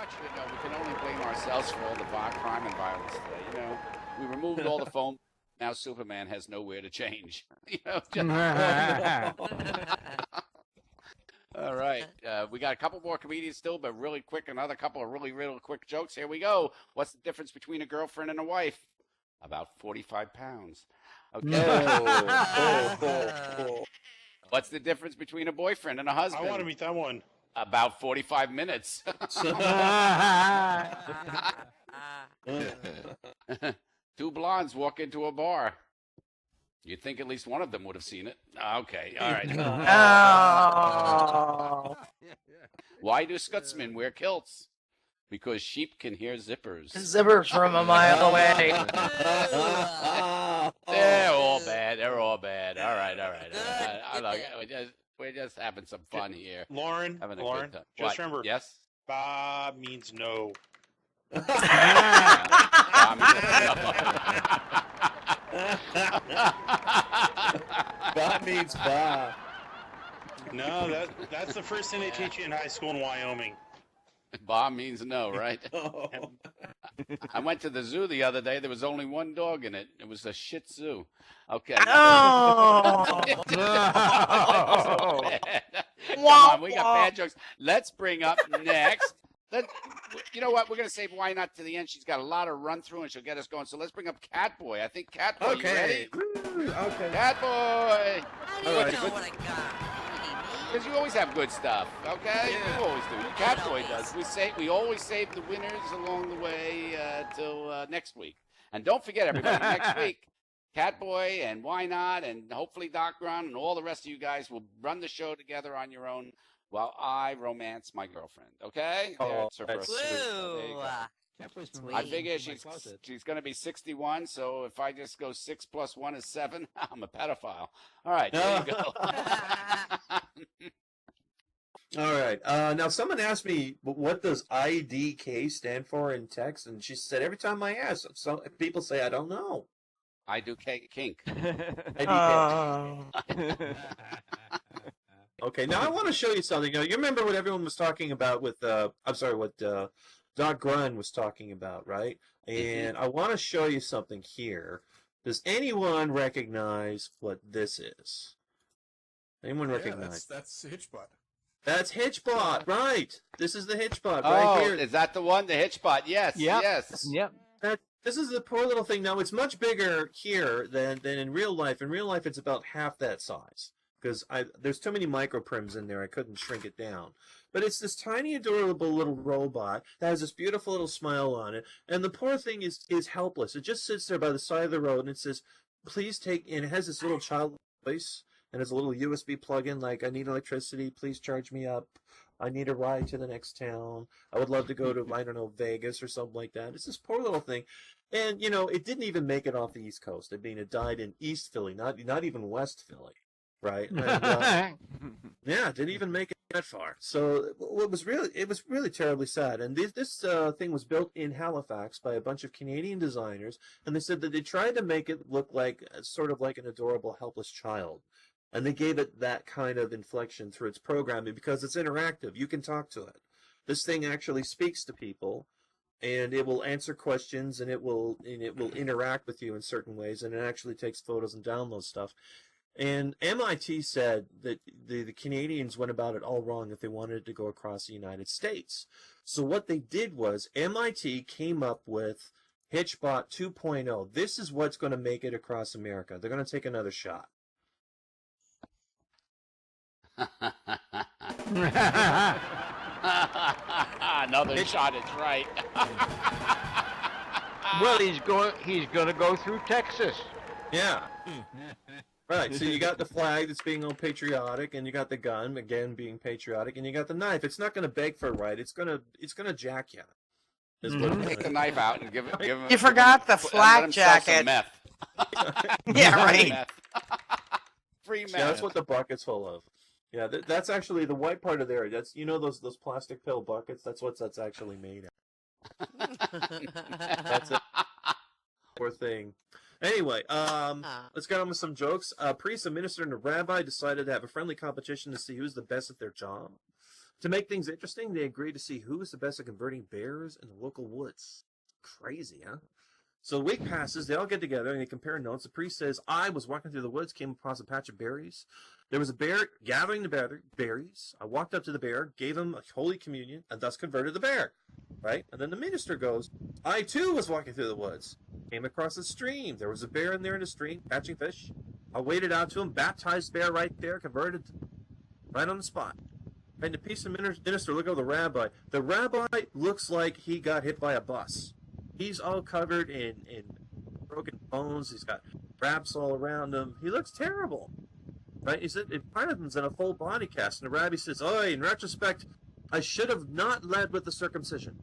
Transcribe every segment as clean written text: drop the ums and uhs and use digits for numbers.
want you to know we can only blame ourselves for all the crime and violence today. We removed all the phone. Now Superman has nowhere to change. All right. We got a couple more comedians still, but really quick, another couple of really quick jokes. Here we go. What's the difference between a girlfriend and a wife? About 45 pounds. Okay. What's the difference between a boyfriend and a husband? I want to meet that one. About 45 minutes. Two blondes walk into a bar. You'd think at least one of them would have seen it. Okay, all right. Why do Scotsmen wear kilts? Because sheep can hear zippers. Zippers from a mile away. They're all bad. They're all bad. All right. We're just having some fun here. Lauren, Having a Lauren, good time. just What? remember, Yes? ba means no. That means ba. No, that's the first thing they teach you in high school in Wyoming. Ba means no, right? Oh. I went to the zoo the other day. There was only one dog in it. It was a Shih Tzu. Okay. Oh. Come on, we got bad jokes. Let's bring up next. You know what? We're going to save Why Not to the end. She's got a lot of run through and she'll get us going. So let's bring up CatBoy. I think CatBoy, Okay. you ready? Okay. CatBoy. How do you know what I got? Because you always have good stuff, okay? Yeah. You always do. You CatBoy know does. this. We always save the winners along the way till next week. And don't forget, everybody, next week, CatBoy and Why Not and hopefully Doc Ron and all the rest of you guys will run the show together on your own while I romance my girlfriend, okay? There's her that's first. sweet. There you go. Sweet. I figure she's going to be 61, so if I just go 6 plus 1 is 7, I'm a pedophile. All right, there you go. All right. Now, someone asked me, what does IDK stand for in text? And she said, every time I ask, some people say, I don't know. I do kink. IDK. Okay, now I want to show you something. Now, you remember what everyone was talking about with, what Doc Grun was talking about, right? And I want to show you something here. Does anyone recognize what this is? Anyone recognize? That's Hitchbot. That's Hitchbot, right? This is the Hitchbot right here. Is that the one? The Hitchbot? Yes. Yep. Yes. Yep. This is the poor little thing. Now, it's much bigger here than in real life. In real life, it's about half that size. Because there's too many microprims in there. I couldn't shrink it down. But it's this tiny, adorable little robot that has this beautiful little smile on it. And the poor thing is helpless. It just sits there by the side of the road and it says, please take, and it has this little child voice. And there's a little USB plug-in like, I need electricity, please charge me up. I need a ride to the next town. I would love to go to, I don't know, Vegas or something like that. It's this poor little thing. And, it didn't even make it off the East Coast. It died in East Philly, not even West Philly, right? And, yeah, didn't even make it that far. So it was really terribly sad. And this thing was built in Halifax by a bunch of Canadian designers. And they said that they tried to make it look like sort of like an adorable, helpless child. And they gave it that kind of inflection through its programming because it's interactive. You can talk to it. This thing actually speaks to people, and it will answer questions, and it will interact with you in certain ways, and it actually takes photos and downloads stuff. And MIT said that the Canadians went about it all wrong if they wanted it to go across the United States. So what they did was MIT came up with Hitchbot 2.0. This is what's going to make it across America. They're going to take another shot. Another shot is right. Well, he's going to go through Texas. Yeah. Right. So you got the flag that's being all patriotic, and you got the gun again being patriotic, and you got the knife. It's not going to beg for a right. It's going to jack you. Take the knife out and give him. You forgot the flak jacket. Meth. Yeah, right. Free meth. Yeah, that's what the bucket's full of. Yeah, that's actually the white part of there. That's those plastic pill buckets. That's what that's actually made of. That's a poor thing. Anyway, let's get on with some jokes. A priest, a minister, and a rabbi decided to have a friendly competition to see who's the best at their job. To make things interesting, they agreed to see who is the best at converting bears in the local woods. Crazy, huh? So a week passes, they all get together and they compare notes. The priest says, I was walking through the woods, came across a patch of berries. There was a bear gathering the berries. I walked up to the bear, gave him a holy communion, and thus converted the bear. Right? And then the minister goes, I too was walking through the woods. Came across a stream. There was a bear in there in the stream, catching fish. I waded out to him, baptized the bear right there, converted right on the spot. And the piece of minister look over the rabbi. The rabbi looks like he got hit by a bus. He's all covered in broken bones. He's got wraps all around him. He looks terrible. Right? He said, part of him's in a full body cast. And the rabbi says, oh, in retrospect, I should have not led with the circumcision.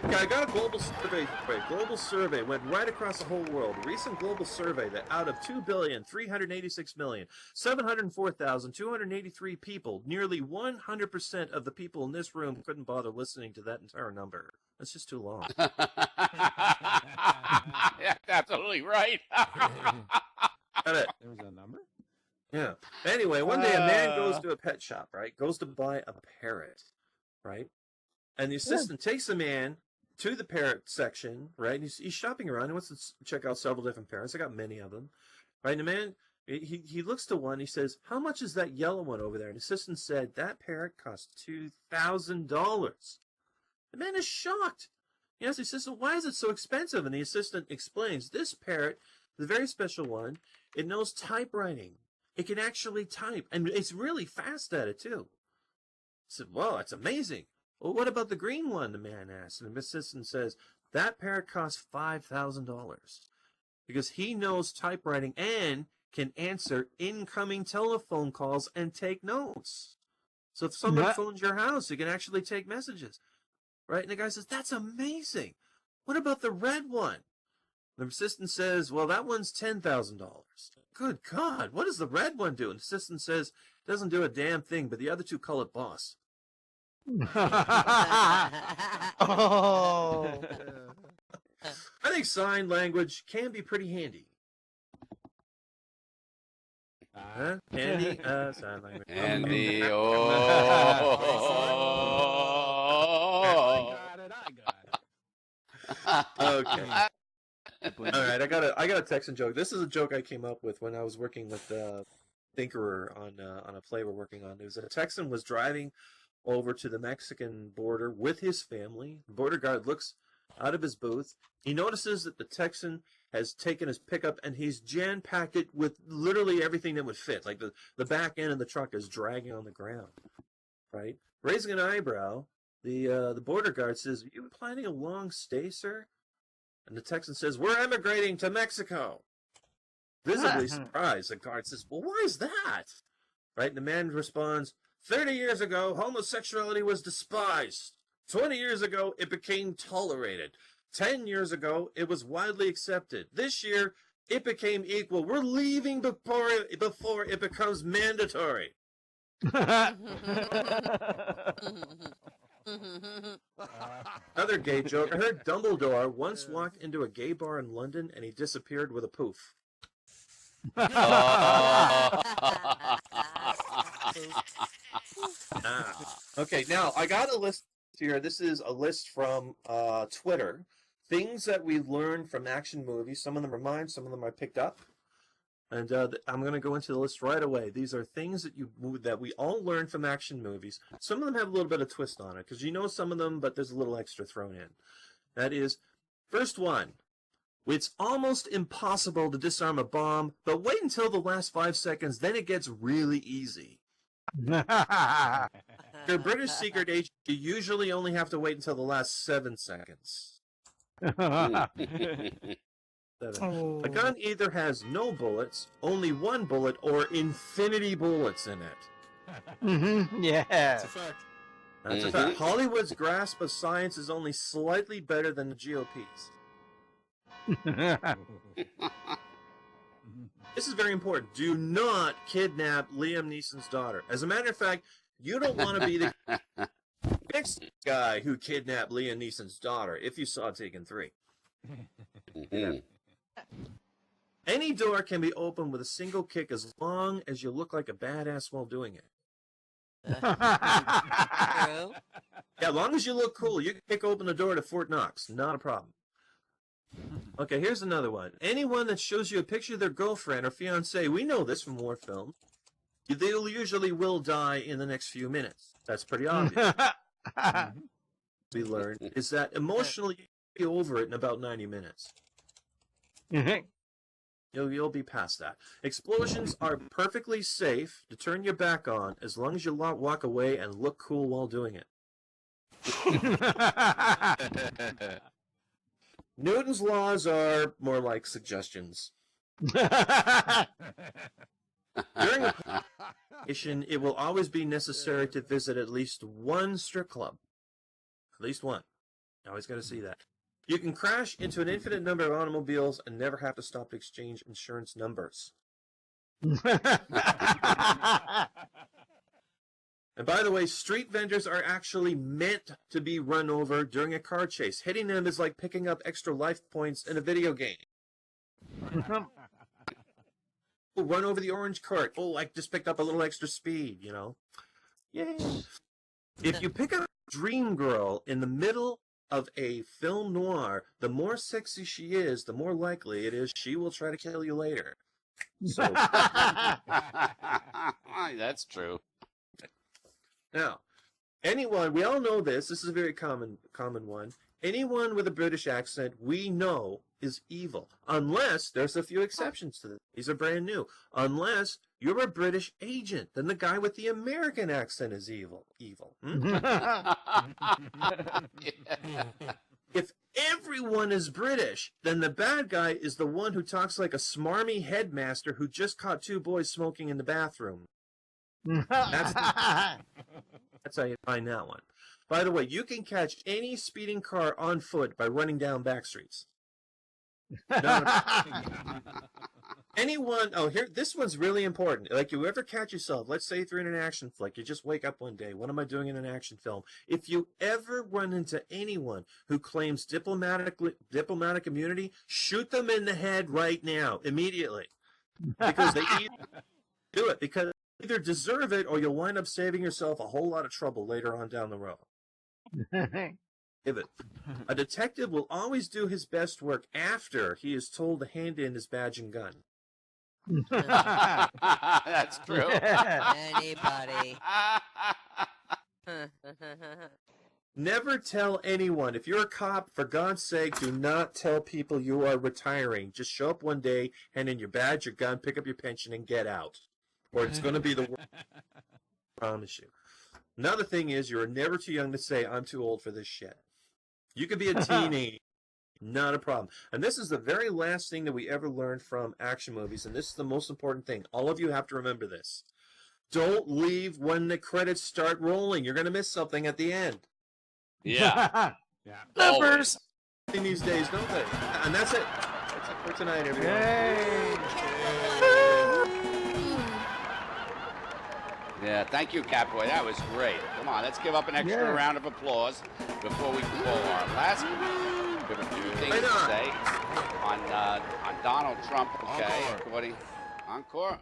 Okay, I got a global survey. Global survey went right across the whole world. A recent global survey that out of 2,386,704,283 people, nearly 100% of the people in this room couldn't bother listening to that entire number. That's just too long. Yeah, absolutely right. Got it. There was a number? Yeah. Anyway, one day a man goes to a pet shop, right? Goes to buy a parrot, right? And the assistant takes the man to the parrot section, right? And he's shopping around. He wants to check out several different parrots. I got many of them, right? And the man, he looks to one. He says, how much is that yellow one over there? And the assistant said, that parrot cost $2,000. The man is shocked. He asks the assistant, why is it so expensive? And the assistant explains, this parrot, the very special one, it knows typewriting. It can actually type, and it's really fast at it, too. I said, well, that's amazing. Well, what about the green one, the man asked. And the assistant says, that parrot costs $5,000 because he knows typewriting and can answer incoming telephone calls and take notes. So if someone phones your house, you can actually take messages. Right? And the guy says, that's amazing. What about the red one? The assistant says, well, that one's $10,000. Good God, what does the red one do? And the assistant says, it doesn't do a damn thing, but the other two call it boss. Oh. I think sign language can be pretty handy. Huh? Handy? Sign language. Andy, I oh. got it. Okay. All right, I got a Texan joke. This is a joke I came up with when I was working with Thinkerer on a play we're working on. It was a Texan was driving over to the Mexican border with his family. The border guard looks out of his booth. He notices that the Texan has taken his pickup and he's jam-packed it with literally everything that would fit. Like the back end of the truck is dragging on the ground, right? Raising an eyebrow, the border guard says, are you planning a long stay, sir? And the Texan says, we're emigrating to Mexico. Visibly surprised, the guard says, well, why is that? Right? And the man responds, 30 years ago, homosexuality was despised. 20 years ago, it became tolerated. 10 years ago, it was widely accepted. This year, it became equal. We're leaving before it becomes mandatory. Another gay joke. I heard Dumbledore once walked into a gay bar in London and he disappeared with a poof. Okay, now I got a list here. This is a list from Twitter. Things that we learned from action movies. Some of them are mine, some of them I picked up. And I'm going to go into the list right away. These are things that we all learned from action movies. Some of them have a little bit of twist on it, because you know some of them, but there's a little extra thrown in. That is, first one. It's almost impossible to disarm a bomb, but wait until the last 5 seconds, then it gets really easy. If you're a British secret agent, you usually only have to wait until the last 7 seconds. A gun either has no bullets, only one bullet, or infinity bullets in it. Yeah. That's a fact. That's a fact. Hollywood's grasp of science is only slightly better than the GOP's. This is very important. Do not kidnap Liam Neeson's daughter. As a matter of fact, you don't want to be the next guy who kidnapped Liam Neeson's daughter if you saw Taken 3. Any door can be opened with a single kick as long as you look like a badass while doing it. True. Yeah, as long as you look cool, you can kick open the door to Fort Knox. Not a problem. Okay, here's another one. Anyone that shows you a picture of their girlfriend or fiancé, we know this from war film, they usually will die in the next few minutes. That's pretty obvious. We learned is that emotionally you'll be over it in about 90 minutes. You'll be past that. Explosions are perfectly safe to turn your back on as long as you walk away and look cool while doing it. Newton's laws are more like suggestions. During a mission, it will always be necessary to visit at least one strip club. At least one. Always got to see that. You can crash into an infinite number of automobiles and never have to stop to exchange insurance numbers. And by the way, street vendors are actually meant to be run over during a car chase. Hitting them is like picking up extra life points in a video game. Run over the orange cart. Oh, I just picked up a little extra speed, you know. Yay. If you pick up a dream girl in the middle of a film noir, the more sexy she is, the more likely it is she will try to kill you later. So That's true. now, anyone, we all know this is a very common one. Anyone with a British accent we know is evil, unless there's a few exceptions to this. These are brand new. Unless you're a British agent, then the guy with the American accent is evil. If everyone is British, then the bad guy is the one who talks like a smarmy headmaster who just caught two boys smoking in the bathroom. That's how you find that one. By the way, you can catch any speeding car on foot by running down back streets. Anyone, here, this one's really important. Like, you ever catch yourself, let's say if you're in an action flick, you just wake up one day, what am I doing in an action film? If you ever run into anyone who claims diplomatic immunity, shoot them in the head right now, immediately. Because they do it, because you either deserve it or you'll wind up saving yourself a whole lot of trouble later on down the road. A detective will always do his best work after he is told to hand in his badge and gun. That's true. Anybody. Never tell anyone. If you're a cop, for God's sake, do not tell people you are retiring. Just show up one day, hand in your badge, your gun, pick up your pension, and get out. Or it's going to be the worst. I promise you. Another thing is, you're never too young to say, I'm too old for this shit. You could be a teenager. Not a problem. And this is the very last thing that we ever learned from action movies, and this is the most important thing. All of you have to remember this. Don't leave when the credits start rolling. You're going to miss something at the end. Yeah. Numbers in these days, don't they? And that's it. That's it for tonight, everyone. Yay! Yeah, thank you, Catboy. That was great. Come on, let's give up an extra round of applause before we call our last one. We have a few things to say on Donald Trump. Okay, everybody. Encore.